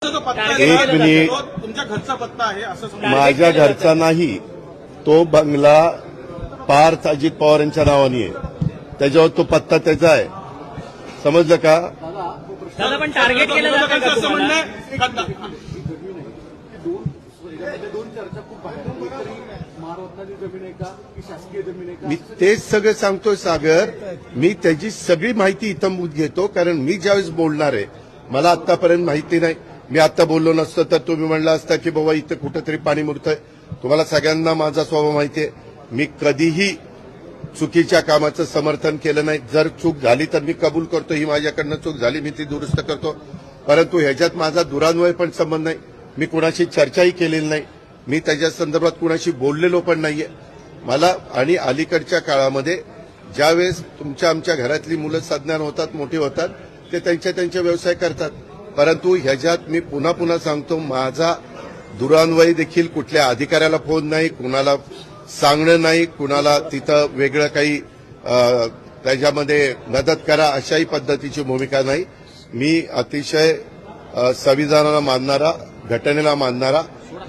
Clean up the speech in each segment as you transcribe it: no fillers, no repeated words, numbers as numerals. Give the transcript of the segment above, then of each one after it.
एक मिनिट, तुमच्या घरचा पत्ता आहे असं समजा. माझ्या घरचा नाही, तो बंगला पार्थ अजित पवार यांच्या नावाने आहे, त्याच्यावर तो पत्ता त्याचा आहे, समजलं का? दादा पण टार्गेट केलं जातं का असं तुम्हाला? म्हणणं आहे. दोन चर्चा खूप बाहेर एकतरी महारत्नाची जमीन आहे का की शासकीय जमीन आहे का? मी तेच सगळं सांगतोय सागर. मी त्याची सगळी माहिती इतंभूत घेतो, कारण मी ज्यावेळेस बोलणार आहे मला आतापर्यंत माहिती नाही. मी आता बोललो नसतो तर तुम्ही म्हणला असता की बाबा इथं कुठंतरी पाणी मुरतंय. तुम्हाला सगळ्यांना माझा स्वभाव माहिती आहे, मी कधीही चुकीच्या कामाचं समर्थन केलं नाही. जर चूक झाली तर मी कबूल करतो, ही माझ्याकडनं चूक झाली, मी ती दुरुस्त करतो. परंतु ह्याच्यात माझा दुरान्वय पण संबंध नाही. मी कुणाशी चर्चाही केलेली नाही, मी त्याच्या संदर्भात कुणाशी बोललेलो पण नाहीये. मला आणि अलीकडच्या काळामध्ये ज्यावेळेस तुमच्या आमच्या घरातली मुलं सज्ञान होतात, मोठी होतात, ते त्यांचे व्यवसाय करतात. परंतु ह्याच्यात मी पुन्हा पुन्हा सांगतो, माझा दुरान्वय देखील कुठल्या अधिकाऱ्याला फोन नाही, कुणाला सांगणं नाही, कुणाला तिथं वेगळं काही त्याच्यामध्ये मदत करा अशाही पद्धतीची भूमिका नाही. मी अतिशय संविधानाला मानणारा, घटनेला मानणारा,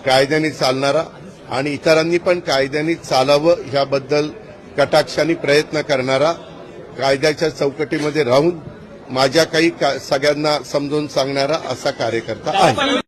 कायद्याने चालणारा आणि इतरांनी पण कायद्याने चालावं ह्याबद्दल कटाक्षाने प्रयत्न करणारा, कायद्याच्या चौकटीमध्ये राहून माझ्या काही सगळ्यांना समजून सांगणारा असा कार्यकर्ता आहे.